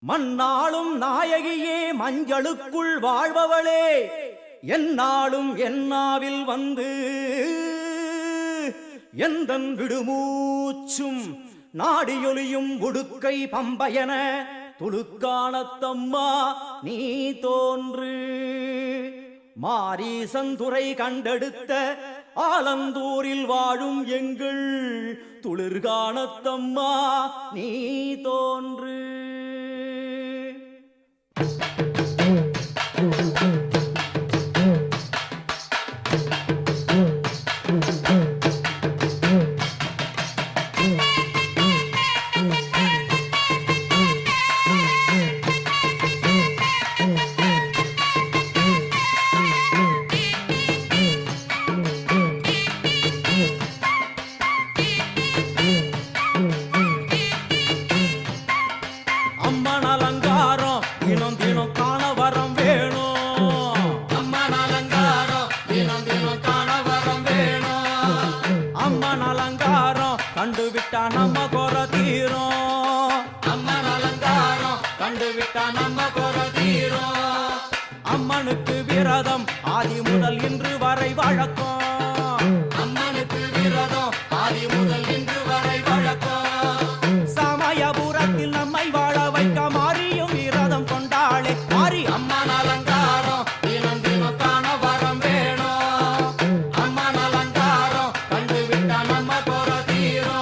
மண்ணாளும் நாயகியே மஞ்சளுக்குள் வாழ்பவளே என்னாலும் என்னாவில் வந்து எந்தன் விடுமூச்சும் நாடியொலியும் உடுக்கை பம்பயன துளுக்கானத்தம்மா நீ தோன்று மாரீசந்துரை கண்டெடுத்த ஆலந்தூரில் வாழும் எங்கள் துளிர்கானத்தம்மா நீ தோன்று. அம்மன் அலங்காரம் தினம் தினம் காண வரம் வேணும். அம்மன் அலங்காரம் தினம் தினம் காண வரம் வேணும். அம்மன் அலங்காரம் கண்டுவிட்டா நம்ம குறை தீரும். அம்மன் அலங்காரம் கண்டுவிட்டா நம்ம குறை தீரும். அம்மனுக்கு விரதம் ஆதி முதல் இன்று வரை வழக்கம். அம்மனுக்கு விரதம் ஆதி முதல் இன்று வரை வழக்கம். சமயபுரத்தில் நம்மை வாழ வைக்க மாறியும் விரதம் கொண்டாளே மாறி அம்மன் அலங்காரம் தினம் தினம் காண வரம் வேணும். அம்மன் அலங்காரம் கண்டுவிட்டா நம்ம குறை தீரும்.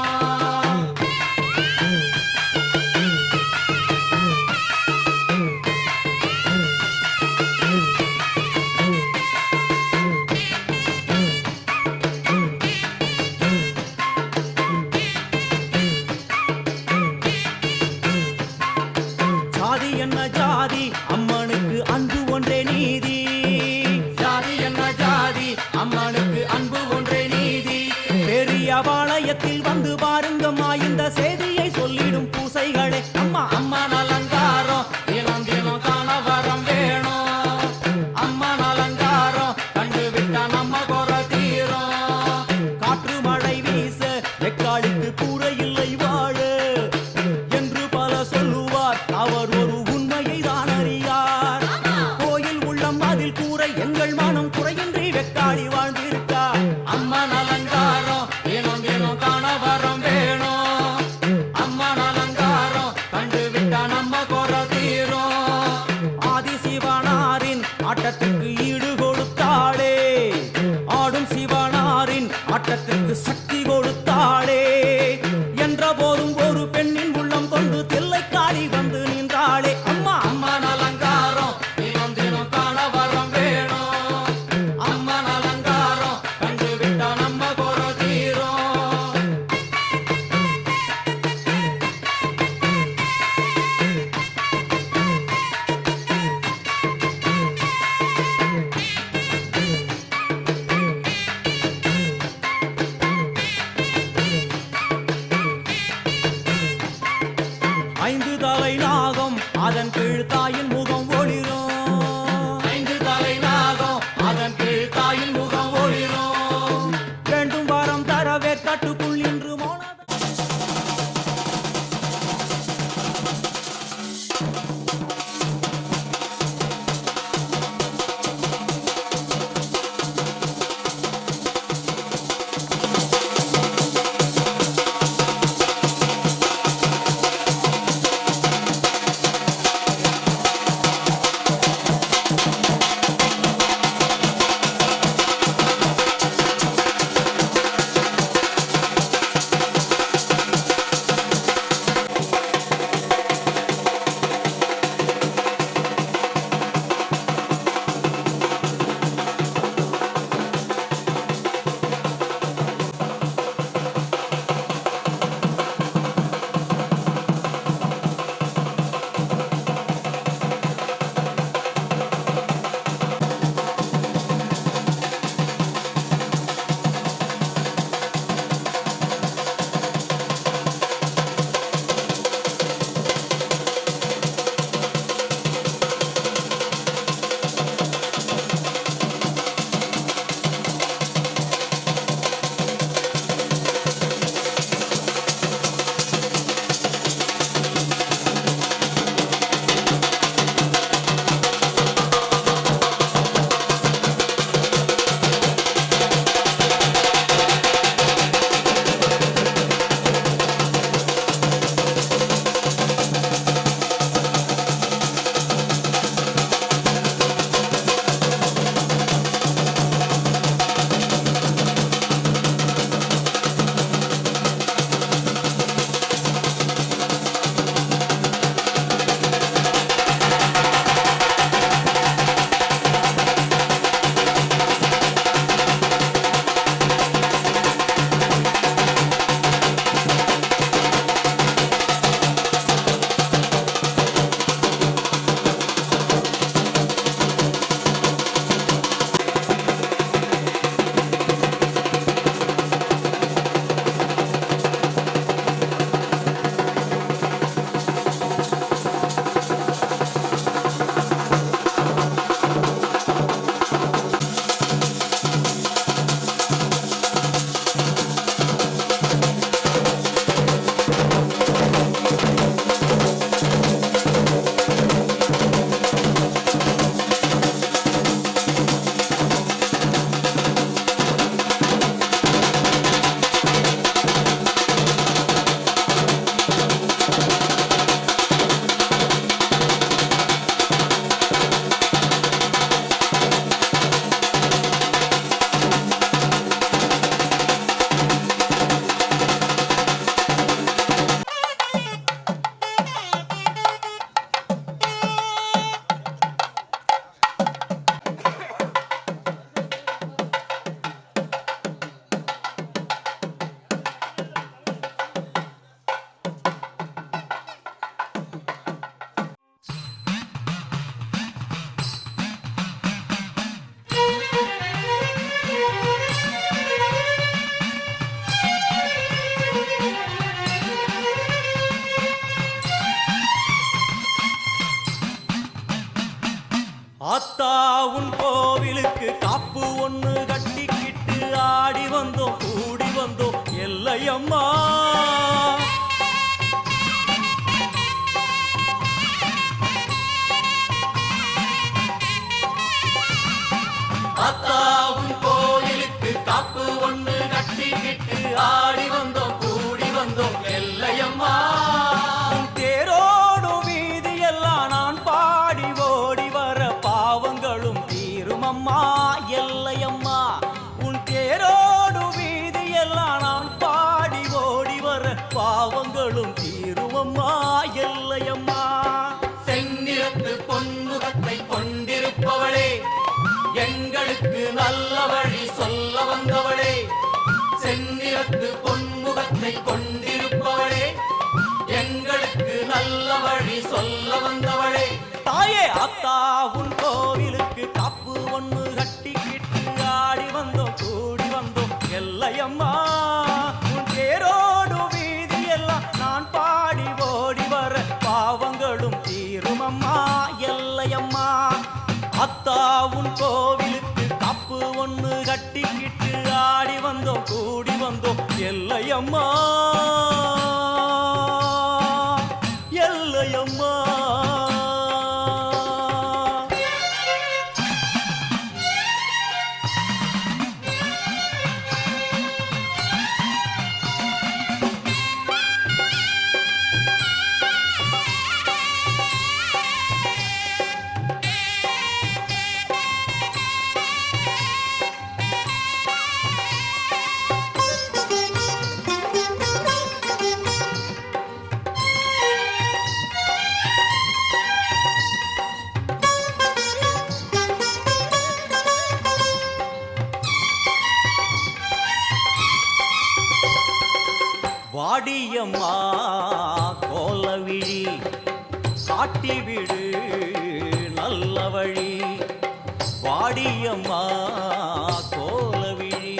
ஜாதி என்ன ஜாதி அம்மனுக்கு அன்பு ஒன்றே நீதி. ஜாதி என்ன ஜாதி அம்மனுக்கு அன்பு ஒன்றே நீதி. பெரிய பாளையத்தில் வந்து பாருங்கம்மா இந்த செய்தியை சொல்லிடும் பூசைகளே. அம்மா அம்மன் அலங்காரம் தினம் தினம் காண வரம் வேணும். அம்மன் அலங்காரம் கண்டுவிட்டா நம்ம குறை தீரும். காற்று மழை வீச எக்காலுக்கு கூரை இல்லை வாழ என்று பல சொல்லுவார். அவர் ஒரு உண்மையை தான் அறியார். கோயில் உள்ளம் அதில் கூரை எங்கள் மனம் குறையின்றி வெக்காளி வாழ்ந்திருக்கார். அம்மன் அலங்காரம் தினம் தினம் காண வரம் வேணும். அம்மன் அலங்காரம் கண்டுவிட்டா நம்ம குறை தீரும். ஆதி சிவனாரின் ஆட்டத்துக்கு ஈடு கொடுத்தாளே. ஆடும் சிவனாரின் ஆட்டத்துக்கு சக்தி கொடுத்தாளே. என்ற போதும் ஒரு பெண்ணின் உள்ளம் கொண்டு தில்லைக்காளி வந்து நின்றாளே. அம்மா அம்மன் அலங்காரம் தினம் தினம் காண வரம் வேணும். அம்மன் அலங்காரம் கண்டுவிட்டா நம்ம குறை தீரும். ஐந்து தலை நாகம் அதன் கீழ் தாயின் முகம் ஒளிரும். ஐந்து தலை நாகம் அதன் கீழ் தாயின் முகம் ஒளிரும். வேண்டும் வரம் தரவே கட்டுக்குள் இன்று மோன உன் கோவிலுக்கு காப்பு ஒண்ணு கட்டிக்கிட்டு ஆடி வந்தோம் கூடி வந்தோம் எல்லையம்மா. அத்தா உன் கோவிலுக்கு காப்பு ஒண்ணு கட்டிக்கிட்டு ஆடி வந்தோம் கூடி வந்தோம் எல்லையம்மா. தேரோடும் வீதி எல்லாம் நான் பாடி ஓடி வர பாவங்களும் தீருமம்மா எல்லையம்மா. உன் தேரோடும் வீதி எல்லாம் நான் பாடி ஓடி வர பாவங்களும் தீருமம்மா எல்லையம்மா. செந்நிறத்து பொன்முகத்தை கொண்டிருப்பவளே, எங்களுக்கு நல்ல வழி சொல்ல வந்தவளே. செந்நிறத்து பொன்முகத்தை கொண்டிருப்பவளே, எங்களுக்கு நல்ல வழி சொல்ல வந்தவளே. தாயே அத்தா உன் கோவிலுக்கு காப்பு ஒண்ணு கட்டிக்கிட்டு ஆடி வந்தோம் கூடி வந்தோம் எல்லையம்மா. உன் தேரோடு வீதி எல்லாம் நான் பாடி ஓடி வர பாவங்களும் தீருமம்மா எல்லையம்மா. அத்தா உன் கோவிலுக்கு காப்பு ஒண்ணு கட்டிக்கிட்டு ஆடி வந்தோம் கூடி வந்தோம் எல்லையம்மா எல்லையம்மா. வாடியம்மா கோலவிழி காட்டிவிடு நல்ல வழி. வாடியம்மா கோலவிழி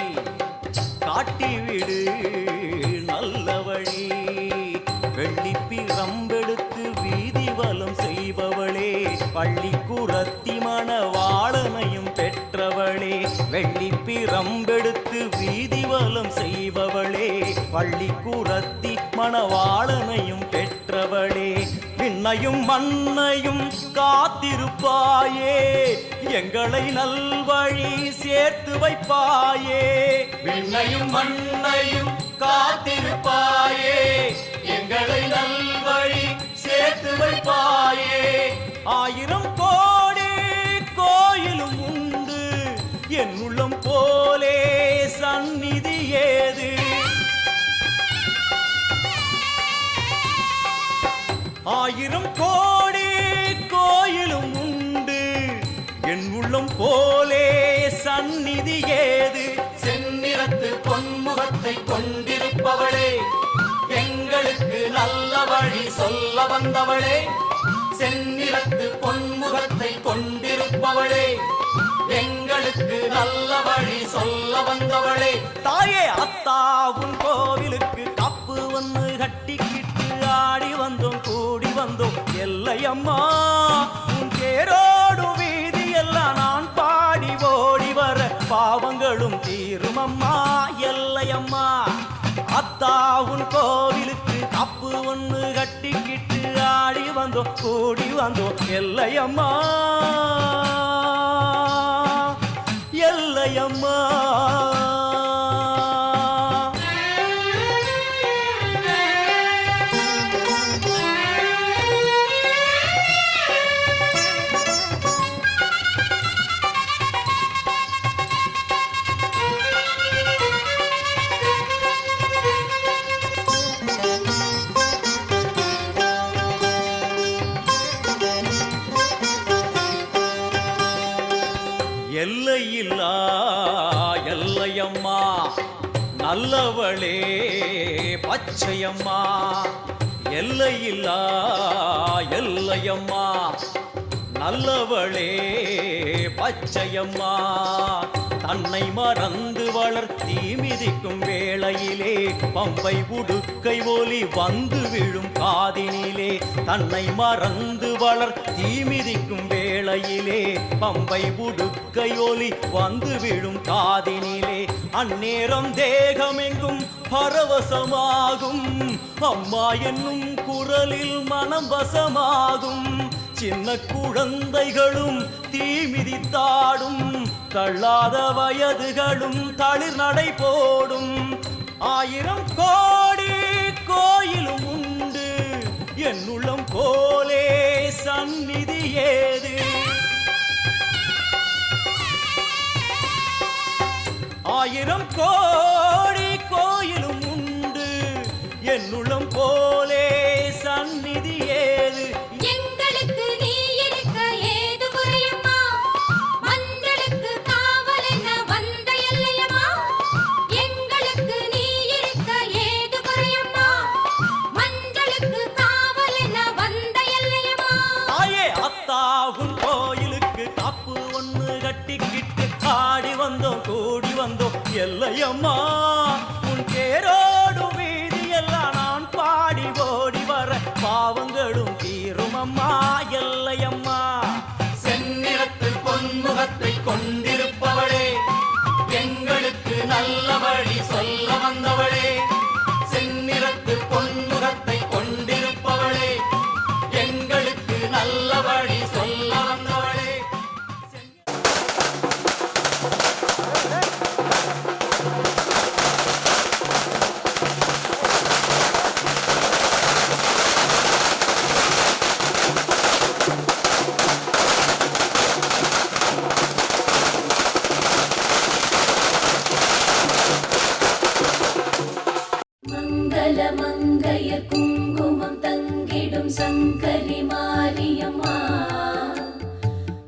காட்டிவிடு நல்ல வழி. வெள்ளிப்பிரம்பெடுத்து வீதி வலம் செய்பவளே, பள்ளிக்குரத்தி மணவாளனையும் பெற்றவளே. வெள்ளிப்பிரம்பெடுத்து வீதி வலம் செய்பவளே, பள்ளிக்குரத்தி மணவாளனையும் பெற்றவளே. விண்ணையும் மண்ணையும் காத்திருப்பாயே, எங்களை நல்வழி சேர்த்து வைப்பாயே. விண்ணையும் மண்ணையும் காத்திருப்பாயே, எங்களை நல்வழி சேர்த்து வைப்பாயே. ஆயிரம் கோடி கோயிலும் உண்டு, என் உள்ளம் போலே சந்நிதி ஏது. ஆயிரம் கோடி கோயிலும் உண்டு, என் உள்ளம் போலே சந்நிதி ஏது. செந்நிறத்து பொன்முகத்தை கொண்டிருப்பவளே, எங்களுக்கு நல்ல வழி சொல்ல வந்தவளே. செந்நிறத்து பொன்முகத்தை கொண்டிருப்பவளே, எங்களுக்கு நல்ல வழி சொல்ல வந்தவளே. தாயே அத்தா உன் கோவிலுக்கு காப்பு ஒண்ணு கட்டிக்கிட்டு ஆடி வந்தோம் கூடி வந்தோம் எல்லையம்மா. உன் தேரோடு வீதி எல்லாம் நான் பாடி ஓடி வர பாவங்களும் தீருமம்மா எல்லையம்மா. அத்தா உன் கோவிலுக்கு காப்பு ஒண்ணு கட்டிக்கிட்டு ஆடி வந்தோம் கூடி வந்தோம் எல்லையம்மா எல்லையம்மா. எல்லையில்லா எல்லையம்மா, நல்லவளே பச்சையம்மா. எல்லையில்லா எல்லையம்மா, நல்லவளே பச்சையம்மா தன்னை மறந்து வளர்த்தி மிதிக்கும் வேளையிலே பம்பை உடுக்கை ஒலி வந்து விழும் காதினிலே தன்னை மறந்து வளர்த்தி மிதிக்கும் வேளையிலே பம்பை உடுக்கை ஒலி வந்து விழும் காதினிலே அந்நேரம் தேகமெங்கும் பரவசமாகும் அம்மா என்னும் குரலில் மனம் வசமாகும் சின்ன குழந்தைகளும் தீ மிதித்தாடும் தள்ளாத வயதுகளும் தளிர் நடை போடும் 1000 கோடி கோயிலும் உண்டு என்னுள்ளம் போலே சந்நிதி ஏது 1000 கோடி கோயிலும் உண்டு என்னுள்ளம் போலே சந்நிதி ஏது கூடி வந்தோம் எல்லையம்மா உன் பேரோடு வீதி எல்லாம் நான் பாடி ஓடி வர பாவங்களும் தீரும் அம்மா எல்லையம்மா செந்நிறத்தில் பொன்முகத்தை கொண்டிருப்பவளே எங்களுக்கு நல்ல வழி சொல்ல வந்தவளே செந்நிறத்தில் பொன்முகத்தை கொண்டிருப்பவளே எங்களுக்கு நல்ல வழி சொல்ல வந்தவளே மங்கள குங்குமம் தங்கிடும் சங்கரி மாரியம்மா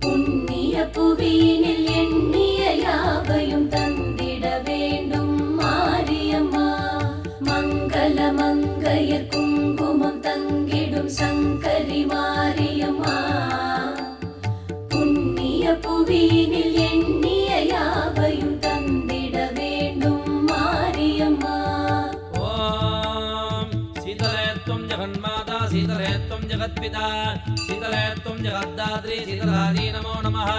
புண்ணிய புவியினில் எண்ணிய யாவையும் தந்திட வேண்டும் மாரியம்மா மங்கள மங்கையர் குங்குமம் தங்கிடும் சங்கரி மாரியம்மா புண்ணிய புவியினில் எண்ணிய யாவையும் தந்திட வேண்டும் மாரியம்மா जगन्माता शीतले त्वं जगत्पिता शीतले त्वं जगद्धात्री शीतलायै नमो नमः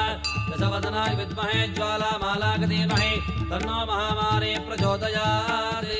दशवदनाय विद्महे ज्वालामालाय धीमहि तन्नो महामारी प्रचोदयात्